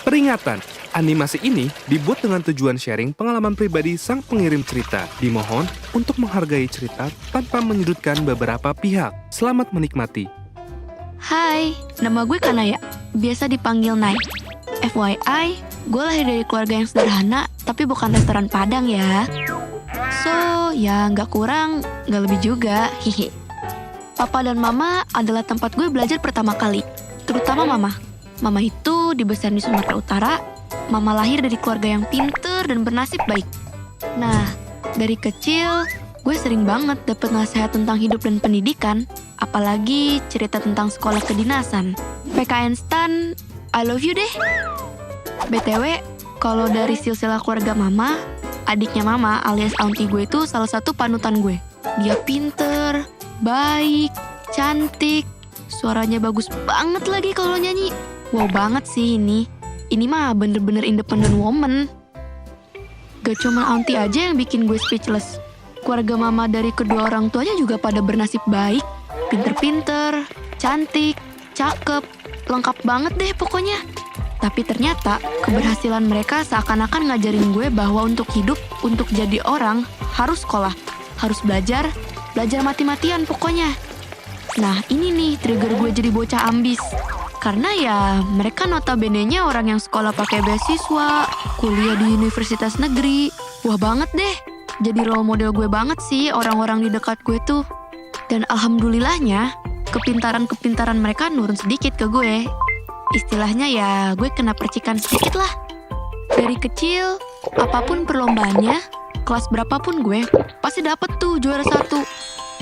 Peringatan, animasi ini dibuat dengan tujuan sharing pengalaman pribadi sang pengirim cerita. Dimohon untuk menghargai cerita tanpa menyudutkan beberapa pihak. Selamat menikmati. Hai, nama gue Kanaya, biasa dipanggil Nai. FYI, gue lahir dari keluarga yang sederhana, tapi bukan restoran Padang ya. So, ya nggak kurang, nggak lebih juga, hihi. Papa dan Mama adalah tempat gue belajar pertama kali, terutama Mama. Mama itu dibesarin di Sumatera Utara. Mama lahir dari keluarga yang pinter dan bernasib baik. Nah, dari kecil, gue sering banget dapet nasihat tentang hidup dan pendidikan, apalagi cerita tentang sekolah kedinasan. PKN Stan, I love you deh. BTW, kalau dari silsilah keluarga Mama, adiknya Mama alias auntie gue itu salah satu panutan gue. Dia pinter, baik, cantik, suaranya bagus banget lagi kalau nyanyi. Wow banget sih ini. Ini mah bener-bener independent woman. Gak cuma auntie aja yang bikin gue speechless. Keluarga Mama dari kedua orang tuanya juga pada bernasib baik. Pinter-pinter, cantik, cakep, lengkap banget deh pokoknya. Tapi ternyata keberhasilan mereka seakan-akan ngajarin gue bahwa untuk hidup, untuk jadi orang, harus sekolah. Harus belajar mati-matian pokoknya. Nah ini nih trigger gue jadi bocah ambis. Karena ya mereka notabene-nya orang yang sekolah pakai beasiswa, kuliah di universitas negeri. Wah banget deh. Jadi role model gue banget sih orang-orang di dekat gue tuh. Dan alhamdulillahnya, kepintaran-kepintaran mereka nurun sedikit ke gue. Istilahnya ya gue kena percikan sedikit lah. Dari kecil, apapun perlombaannya, kelas berapapun gue, pasti dapet tuh juara 1.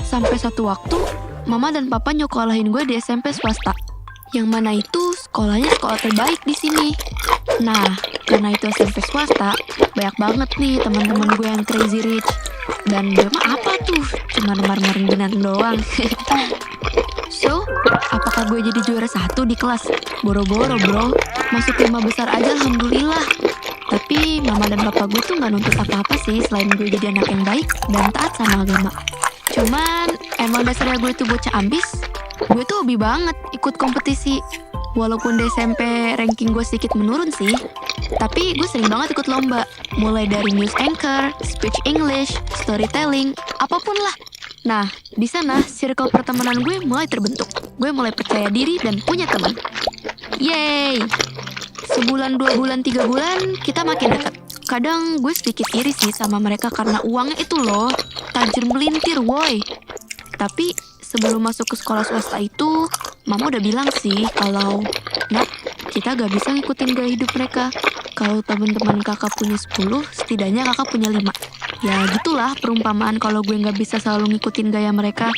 Sampai satu waktu, Mama dan Papa nyokolahin gue di SMP swasta. Yang mana itu sekolahnya sekolah terbaik di sini. Nah, karena itu SMP swasta, banyak banget nih teman-teman gue yang crazy rich. Dan gue mah apa tuh? Cuma nemar-nemarin doang. So, apakah gue jadi juara 1 di kelas? Boro-boro bro, masuk 5 besar aja alhamdulillah. Tapi Mama dan Papa gue tuh gak nuntut apa-apa sih selain gue jadi anak yang baik dan taat sama agama. Cuman emang dasarnya gue tuh bocah ambis. Gue tuh hobi banget ikut kompetisi. Walaupun di SMP ranking gue sedikit menurun sih, tapi gue sering banget ikut lomba. Mulai dari news anchor, speech English, storytelling, apapun lah. Nah, di sana circle pertemanan gue mulai terbentuk. Gue mulai percaya diri dan punya teman. Yeay! Sebulan, 2 bulan, 3 bulan, kita makin dekat. Kadang gue sedikit iri sih sama mereka karena uangnya itu loh, tajir melintir woy. Tapi sebelum masuk ke sekolah swasta itu, Mama udah bilang sih kalau, Nak, kita gak bisa ngikutin gaya hidup mereka. Kalau teman-teman kakak punya 10, setidaknya kakak punya 5. Ya gitulah perumpamaan kalau gue gak bisa selalu ngikutin gaya mereka.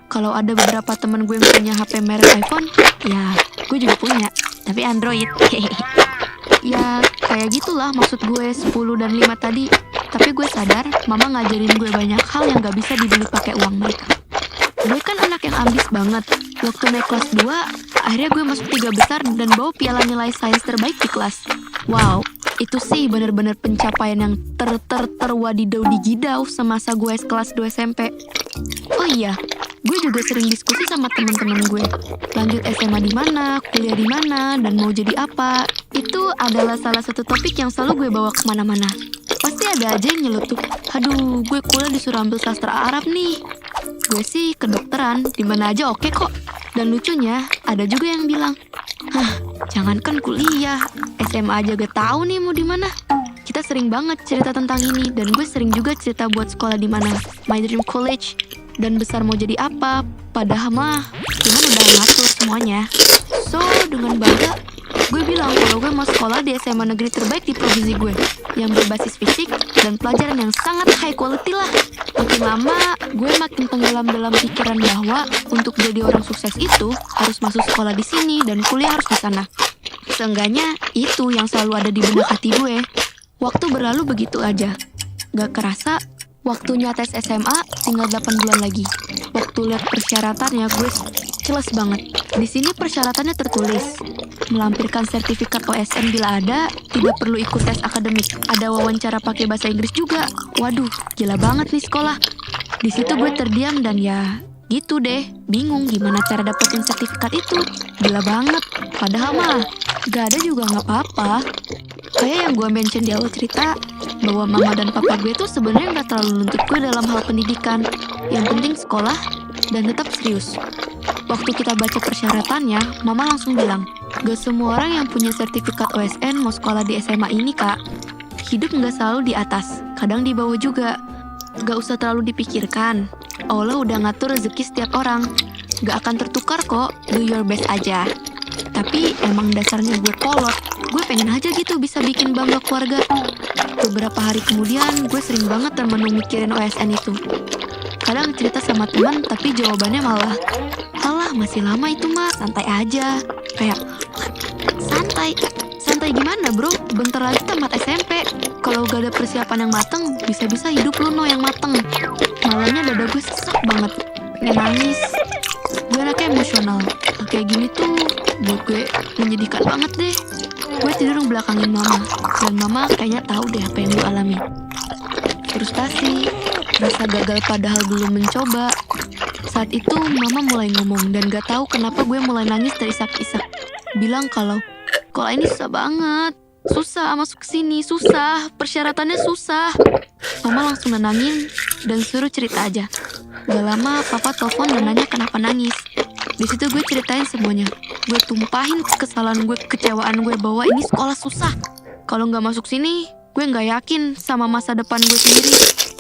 Kalau ada beberapa teman gue yang punya HP merek iPhone, ya gue juga punya, tapi Android. Ya kayak gitulah maksud gue 10 dan 5 tadi. Tapi gue sadar Mama ngajarin gue banyak hal yang gak bisa dibeli pakai uang mereka. Gue kan anak yang ambis banget. Waktu naik kelas 2, akhirnya gue masuk 3 besar dan bawa piala nilai sains terbaik di kelas. Wow, itu sih bener-bener pencapaian yang terwadidau digidau semasa gue kelas 2 SMP. Oh iya, gue juga sering diskusi sama teman-teman gue. Lanjut SMA di mana, kuliah di mana, dan mau jadi apa. Itu adalah salah satu topik yang selalu gue bawa kemana-mana. Pasti ada aja yang nyelutuk, aduh gue kuliah disuruh ambil sastra Arab nih. Gue sih kedokteran, dimana aja oke kok. Dan lucunya, ada juga yang bilang, jangankan kuliah, SMA aja gak tahu nih mau di mana. Kita sering banget cerita tentang ini, dan gue sering juga cerita buat sekolah di mana, my dream college, dan besar mau jadi apa. Padahal mah, Tuhan udah ngatur semuanya. So, dengan bangga, gue bilang kalau gue mau sekolah di SMA negeri terbaik di provinsi gue, yang berbasis fisik dan pelajaran yang sangat high quality lah. Makin lama, gue makin tenggelam dalam pikiran bahwa untuk jadi orang sukses itu harus masuk sekolah di sini dan kuliah harus di sana. Seenggaknya itu yang selalu ada di benak hati gue. Waktu berlalu begitu aja. Gak kerasa, waktunya tes SMA tinggal 8 bulan lagi. Waktu lihat persyaratannya gue jelas banget. Di sini persyaratannya tertulis. Melampirkan sertifikat OSN bila ada, tidak perlu ikut tes akademik. Ada wawancara pakai bahasa Inggris juga. Waduh, gila banget nih sekolah. Di situ gue terdiam dan ya gitu deh, bingung gimana cara dapetin sertifikat itu. Gila banget. Padahal mah Gak ada juga nggak apa-apa. Kayak yang gue mention di awal cerita, bahwa mama dan papa gue tuh sebenarnya nggak terlalu nuntut gue dalam hal pendidikan. Yang penting sekolah dan tetap serius. Waktu kita baca persyaratannya, mama langsung bilang, gak semua orang yang punya sertifikat OSN mau sekolah di SMA ini, Kak. Hidup nggak selalu di atas, kadang di bawah juga. Gak usah terlalu dipikirkan. Allah udah ngatur rezeki setiap orang. Gak akan tertukar kok, do your best aja. Tapi emang dasarnya gue kolot. Gue pengen aja gitu bisa bikin bangga keluarga. Beberapa hari kemudian, gue sering banget termenung mikirin OSN itu. Kadang cerita sama teman, tapi jawabannya malah, alah masih lama itu mah, santai aja. Kayak, santai? Santai gimana bro? Bentar lagi tamat SMP. Kalau gak ada persiapan yang mateng, bisa-bisa hidup lu yang mateng. Malahnya dada gue sesak banget, pengen nangis. Gue anaknya emosional. Kayak gini tuh, buat gue menyedihkan banget deh. Gue tidur belakangin mama, dan mama kayaknya tahu deh apa yang gue alami. Frustasi, rasa gagal padahal belum mencoba. Saat itu mama mulai ngomong dan gak tahu kenapa gue mulai nangis terisak-isak. Bilang kalau ini susah banget. Susah masuk ke sini, susah. Persyaratannya susah. Mama langsung nenangin dan suruh cerita aja. Gak lama papa telepon dan nanya kenapa nangis. Di situ gue ceritain semuanya. Gue tumpahin kesalahan gue, kecewaan gue bahwa ini sekolah susah. Kalau gak masuk sini, gue gak yakin sama masa depan gue sendiri.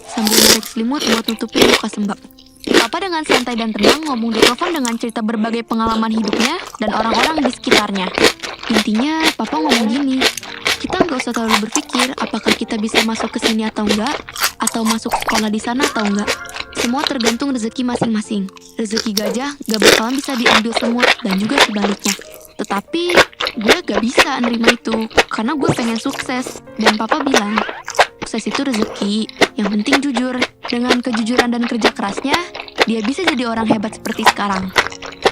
Sambil narik selimut buat nutupin luka sembab. Papa dengan santai dan tenang ngomong di telepon dengan cerita berbagai pengalaman hidupnya dan orang-orang di sekitarnya. Intinya, Papa ngomong gini, kita nggak usah terlalu berpikir apakah kita bisa masuk ke sini atau enggak, atau masuk sekolah di sana atau enggak. Semua tergantung rezeki masing-masing. Rezeki gajah gak bakalan bisa diambil semut dan juga sebaliknya. Tetapi, gue gak bisa nerima itu, karena gue pengen sukses. Dan Papa bilang, sukses itu rezeki, yang penting jujur. Dengan kejujuran dan kerja kerasnya, dia bisa jadi orang hebat seperti sekarang.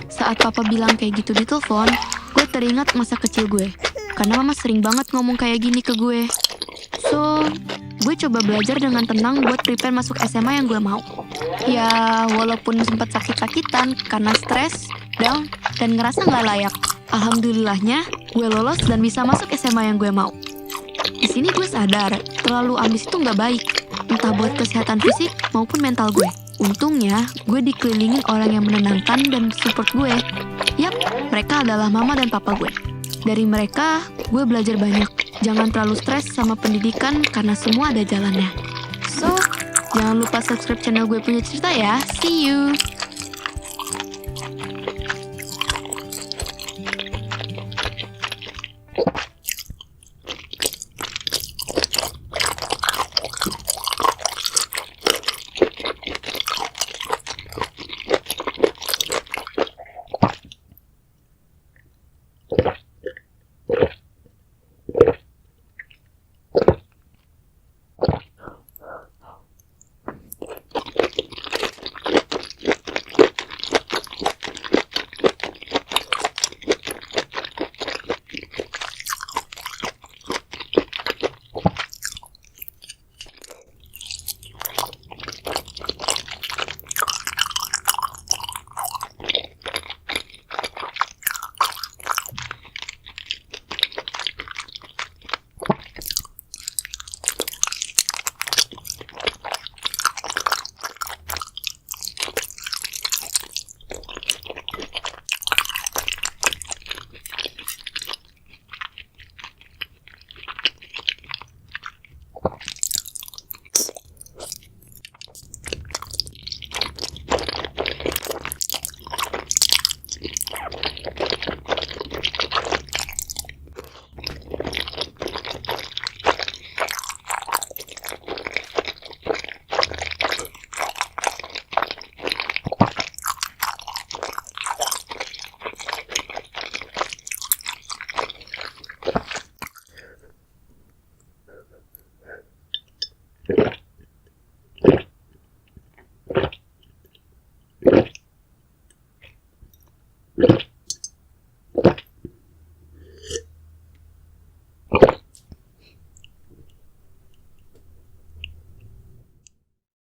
Saat Papa bilang kayak gitu di telepon, gue teringat masa kecil gue. Karena mama sering banget ngomong kayak gini ke gue. So, gue coba belajar dengan tenang buat prepare masuk SMA yang gue mau. Ya, walaupun sempat sakit-sakitan karena stres, down, dan ngerasa gak layak. Alhamdulillahnya, gue lolos dan bisa masuk SMA yang gue mau. Di sini gue sadar, terlalu ambis itu gak baik. Entah buat kesehatan fisik maupun mental gue. Untungnya, gue dikelilingin orang yang menenangkan dan support gue. Yap, mereka adalah mama dan papa gue. Dari mereka, gue belajar banyak. Jangan terlalu stres sama pendidikan karena semua ada jalannya. So, jangan lupa subscribe channel gue punya cerita ya. See you!